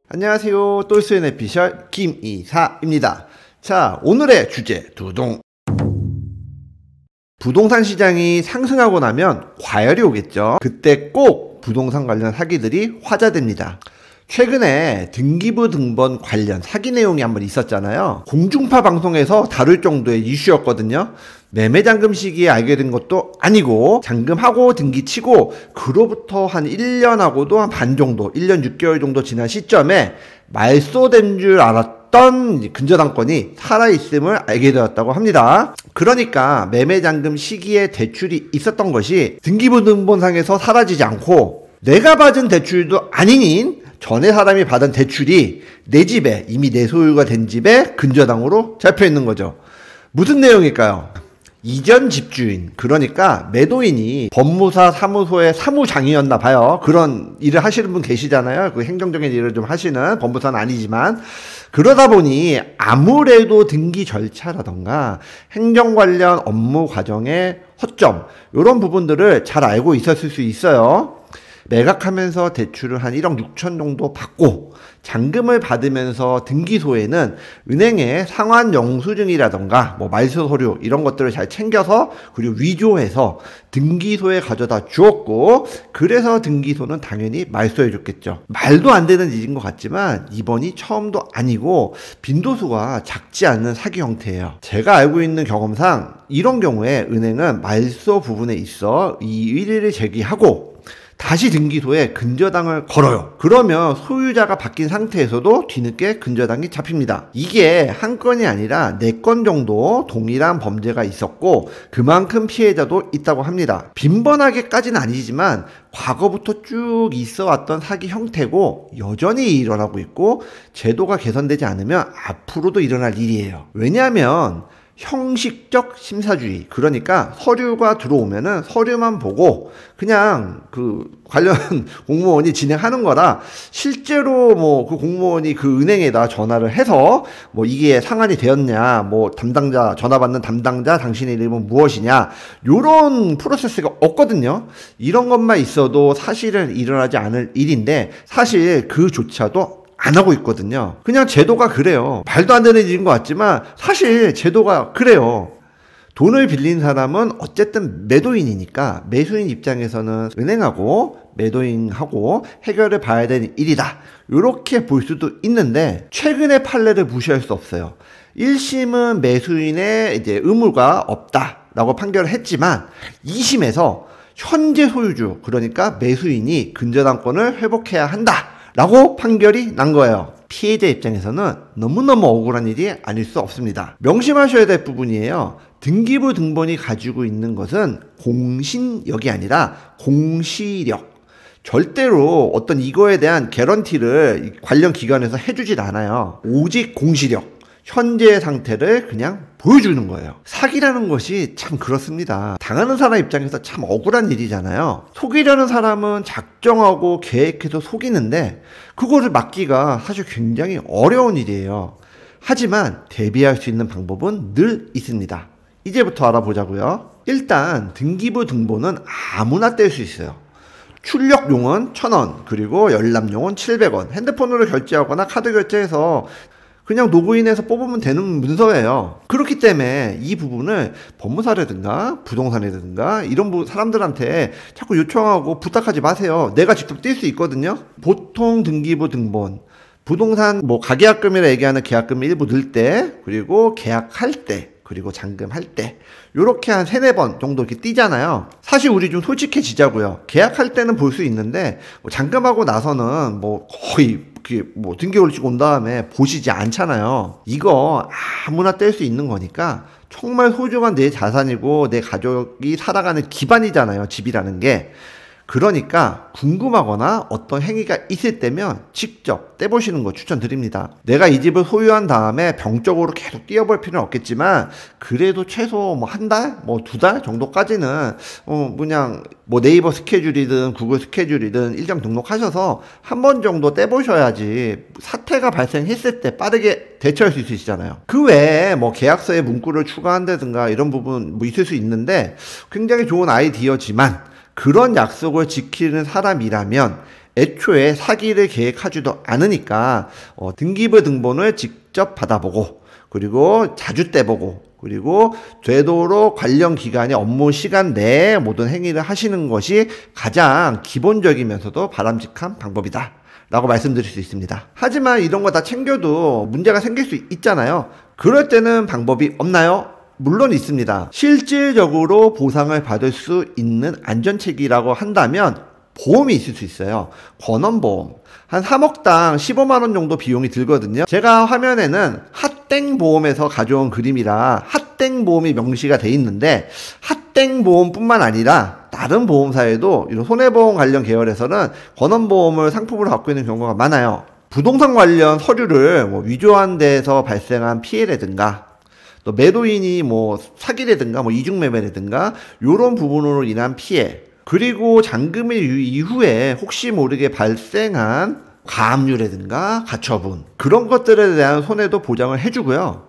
안녕하세요. 똘스의 내피셜 김이사입니다. 자, 오늘의 주제 두둥. 부동산 시장이 상승하고 나면 과열이 오겠죠. 그때 꼭 부동산 관련 사기들이 화제됩니다. 최근에 등기부 등본 관련 사기 내용이 한번 있었잖아요. 공중파 방송에서 다룰 정도의 이슈였거든요. 매매잔금 시기에 알게 된 것도 아니고 잔금하고 등기치고 그로부터 한 1년하고도 한 반 정도, 1년 6개월 정도 지난 시점에 말소된 줄 알았던 근저당권이 살아있음을 알게 되었다고 합니다. 그러니까 매매잔금 시기에 대출이 있었던 것이 등기부 등본상에서 사라지지 않고 내가 받은 대출도 아닌 전에 사람이 받은 대출이 내 집에, 이미 내 소유가 된 집에 근저당으로 잡혀 있는 거죠. 무슨 내용일까요? 이전 집주인, 그러니까 매도인이 법무사 사무소의 사무장이었나 봐요. 그런 일을 하시는 분 계시잖아요. 그 행정적인 일을 좀 하시는, 법무사는 아니지만. 그러다 보니 아무래도 등기 절차라던가 행정 관련 업무 과정의 허점, 이런 부분들을 잘 알고 있었을 수 있어요. 매각하면서 대출을 한 1억 6천 정도 받고 잔금을 받으면서 등기소에는 은행의 상환 영수증이라던가 뭐 말소 서류 이런 것들을 잘 챙겨서 그리고 위조해서 등기소에 가져다 주었고, 그래서 등기소는 당연히 말소해 줬겠죠. 말도 안 되는 일인 것 같지만 이번이 처음도 아니고 빈도수가 작지 않은 사기 형태예요. 제가 알고 있는 경험상 이런 경우에 은행은 말소 부분에 있어 이 의뢰를 제기하고 다시 등기소에 근저당을 걸어요. 그러면 소유자가 바뀐 상태에서도 뒤늦게 근저당이 잡힙니다. 이게 한 건이 아니라 4건 정도 동일한 범죄가 있었고 그만큼 피해자도 있다고 합니다. 빈번하게까지는 아니지만 과거부터 쭉 있어 왔던 사기 형태고 여전히 일어나고 있고 제도가 개선되지 않으면 앞으로도 일어날 일이에요. 왜냐하면 형식적 심사주의, 그러니까 서류가 들어오면은 서류만 보고 그냥 그 관련 공무원이 진행하는 거라 실제로 뭐 그 공무원이 그 은행에다 전화를 해서 뭐 이게 상환이 되었냐, 뭐 담당자, 전화 받는 담당자 당신의 이름은 무엇이냐, 요런 프로세스가 없거든요. 이런 것만 있어도 사실은 일어나지 않을 일인데 사실 그조차도 안 하고 있거든요. 그냥 제도가 그래요. 말도 안 되는 일인 것 같지만 사실 제도가 그래요. 돈을 빌린 사람은 어쨌든 매도인이니까 매수인 입장에서는 은행하고 매도인하고 해결을 봐야 되는 일이다, 이렇게 볼 수도 있는데 최근의 판례를 무시할 수 없어요. 1심은 매수인의 이제 의무가 없다라고 판결을 했지만 2심에서 현재 소유주, 그러니까 매수인이 근저당권을 회복해야 한다 라고 판결이 난 거예요. 피해자 입장에서는 너무너무 억울한 일이 아닐 수 없습니다. 명심하셔야 될 부분이에요. 등기부 등본이 가지고 있는 것은 공신력이 아니라 공시력. 절대로 어떤 이거에 대한 개런티를 관련 기관에서 해주질 않아요. 오직 공시력, 현재의 상태를 그냥 보여주는 거예요. 사기라는 것이 참 그렇습니다. 당하는 사람 입장에서 참 억울한 일이잖아요. 속이려는 사람은 작정하고 계획해서 속이는데 그거를 막기가 사실 굉장히 어려운 일이에요. 하지만 대비할 수 있는 방법은 늘 있습니다. 이제부터 알아보자고요. 일단 등기부 등본은 아무나 뗄 수 있어요. 출력용은 1,000원, 그리고 열람용은 700원. 핸드폰으로 결제하거나 카드 결제해서 그냥 로그인해서 뽑으면 되는 문서예요. 그렇기 때문에 이 부분을 법무사라든가 부동산이라든가 이런 사람들한테 자꾸 요청하고 부탁하지 마세요. 내가 직접 뛸 수 있거든요. 보통 등기부 등본, 부동산 뭐 가계약금이라 얘기하는 계약금 일부 넣을 때, 그리고 계약할 때, 그리고 잔금할 때 요렇게 한 3-4번 정도 이렇게 띄잖아요. 사실 우리 좀 솔직해지자고요. 계약할 때는 볼 수 있는데 뭐 잔금하고 나서는 뭐 거의 뭐 등기 올리고 온 다음에 보시지 않잖아요. 이거 아무나 뗄 수 있는 거니까 정말 소중한 내 자산이고 내 가족이 살아가는 기반이잖아요, 집이라는 게. 그러니까 궁금하거나 어떤 행위가 있을 때면 직접 떼보시는 거 추천드립니다. 내가 이 집을 소유한 다음에 병적으로 계속 띄어볼 필요는 없겠지만 그래도 최소 뭐 한 달? 뭐 2달 정도까지는 그냥 뭐 네이버 스케줄이든 구글 스케줄이든 일정 등록하셔서 한 번 정도 떼보셔야지 사태가 발생했을 때 빠르게 대처할 수 있으시잖아요. 그 외에 뭐 계약서에 문구를 추가한다든가 이런 부분 뭐 있을 수 있는데 굉장히 좋은 아이디어지만 그런 약속을 지키는 사람이라면 애초에 사기를 계획하지도 않으니까 등기부 등본을 직접 받아보고, 그리고 자주 떼보고, 그리고 되도록 관련 기관의 업무 시간 내에 모든 행위를 하시는 것이 가장 기본적이면서도 바람직한 방법이다 라고 말씀드릴 수 있습니다. 하지만 이런 거 다 챙겨도 문제가 생길 수 있잖아요. 그럴 때는 방법이 없나요? 물론 있습니다. 실질적으로 보상을 받을 수 있는 안전책이라고 한다면 보험이 있을 수 있어요. 권원보험. 한 3억당 15만원 정도 비용이 들거든요. 제가 화면에는 핫땡보험에서 가져온 그림이라 핫땡보험이 명시가 돼 있는데, 핫땡보험뿐만 아니라 다른 보험사에도 이런 손해보험 관련 계열에서는 권원보험을 상품으로 갖고 있는 경우가 많아요. 부동산 관련 서류를 위조한 데에서 발생한 피해라든가, 또 매도인이 사기라든가 이중매매라든가 이런 부분으로 인한 피해, 그리고 잔금일 이후에 혹시 모르게 발생한 가압류라든가 가처분, 그런 것들에 대한 손해도 보장을 해주고요.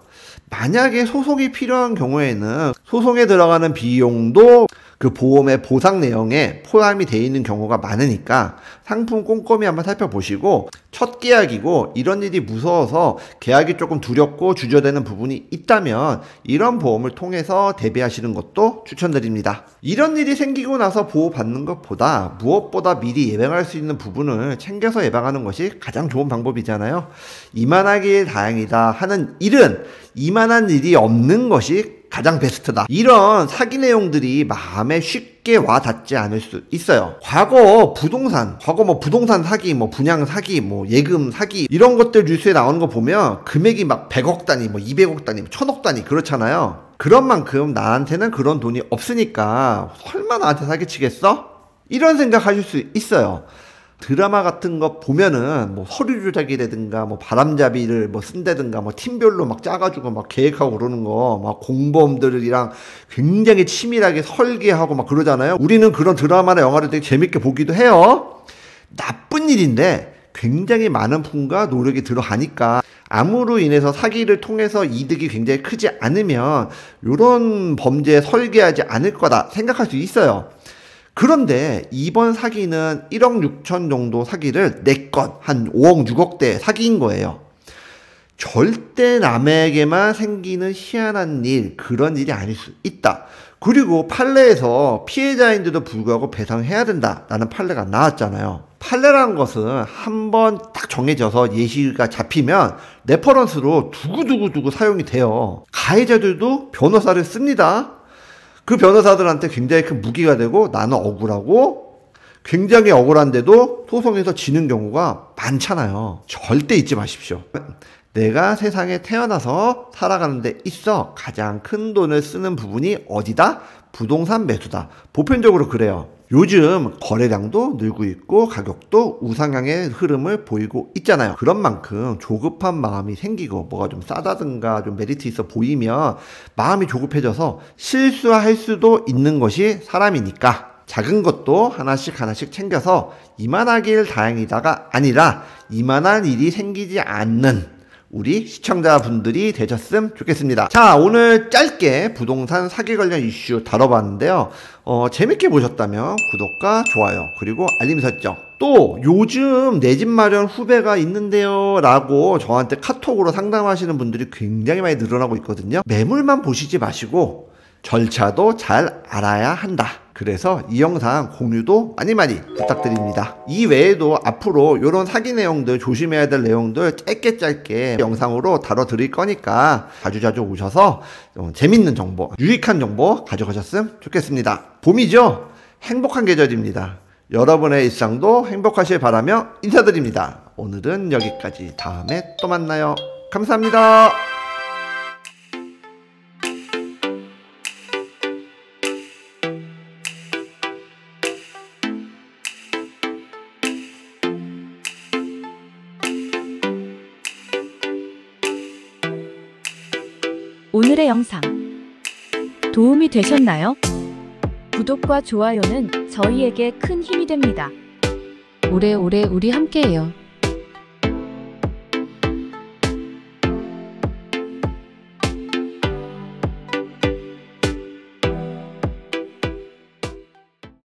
만약에 소송이 필요한 경우에는 소송에 들어가는 비용도 그 보험의 보상 내용에 포함이 되어 있는 경우가 많으니까 상품 꼼꼼히 한번 살펴보시고, 첫 계약이고 이런 일이 무서워서 계약이 조금 두렵고 주저되는 부분이 있다면 이런 보험을 통해서 대비하시는 것도 추천드립니다. 이런 일이 생기고 나서 보호받는 것보다 무엇보다 미리 예방할 수 있는 부분을 챙겨서 예방하는 것이 가장 좋은 방법이잖아요. 이만하길 다행이다 하는 일은 이만한 일이 없는 것이 가장 베스트다. 이런 사기 내용들이 마음에 쉽게 와 닿지 않을 수 있어요. 과거 부동산 사기, 분양 사기, 예금 사기, 이런 것들 뉴스에 나오는 거 보면 금액이 막 100억 단위, 200억 단위, 1000억 단위 그렇잖아요. 그런 만큼 나한테는 그런 돈이 없으니까 설마 나한테 사기치겠어? 이런 생각하실 수 있어요. 드라마 같은 거 보면은 서류 조작이라든가 바람잡이를 쓴다든가 팀별로 짜가지고 계획하고 그러는 거 공범들이랑 굉장히 치밀하게 설계하고 그러잖아요. 우리는 그런 드라마나 영화를 되게 재밌게 보기도 해요. 나쁜 일인데 굉장히 많은 품과 노력이 들어가니까 암으로 인해서 사기를 통해서 이득이 굉장히 크지 않으면 이런 범죄에 설계하지 않을 거다 생각할 수 있어요. 그런데 이번 사기는 1억 6천 정도 사기를 내건 한 5억 6억대 사기인 거예요. 절대 남에게만 생기는 희한한 일, 그런 일이 아닐 수 있다. 그리고 판례에서 피해자인데도 불구하고 배상해야 된다라는 판례가 나왔잖아요. 판례라는 것은 한번 딱 정해져서 예시가 잡히면 레퍼런스로 두고두고 사용이 돼요. 가해자들도 변호사를 씁니다. 그 변호사들한테 굉장히 큰 무기가 되고 나는 억울하고 굉장히 억울한데도 소송에서 지는 경우가 많잖아요. 절대 잊지 마십시오. 내가 세상에 태어나서 살아가는 데 있어 가장 큰 돈을 쓰는 부분이 어디다? 부동산 매수다. 보편적으로 그래요. 요즘 거래량도 늘고 있고 가격도 우상향의 흐름을 보이고 있잖아요. 그런 만큼 조급한 마음이 생기고 뭐가 좀 싸다든가 좀 메리트 있어 보이면 마음이 조급해져서 실수할 수도 있는 것이 사람이니까 작은 것도 하나씩 챙겨서 이만하길 다행이다가 아니라 이만한 일이 생기지 않는 우리 시청자분들이 되셨으면 좋겠습니다. 자, 오늘 짧게 부동산 사기 관련 이슈 다뤄봤는데요. 재밌게 보셨다면 구독과 좋아요 그리고 알림 설정, 또 요즘 내 집 마련 후배가 있는데요 라고 저한테 카톡으로 상담하시는 분들이 굉장히 많이 늘어나고 있거든요. 매물만 보시지 마시고 절차도 잘 알아야 한다. 그래서 이 영상 공유도 많이 부탁드립니다. 이 외에도 앞으로 이런 사기 내용들, 조심해야 될 내용들 짧게 영상으로 다뤄드릴 거니까 자주 오셔서 재밌는 정보, 유익한 정보 가져가셨으면 좋겠습니다. 봄이죠? 행복한 계절입니다. 여러분의 일상도 행복하실 바라며 인사드립니다. 오늘은 여기까지. 다음에 또 만나요. 감사합니다. 오늘의 영상 도움이 되셨나요? 구독과 좋아요는 저희에게 큰 힘이 됩니다. 오래오래 우리 함께해요.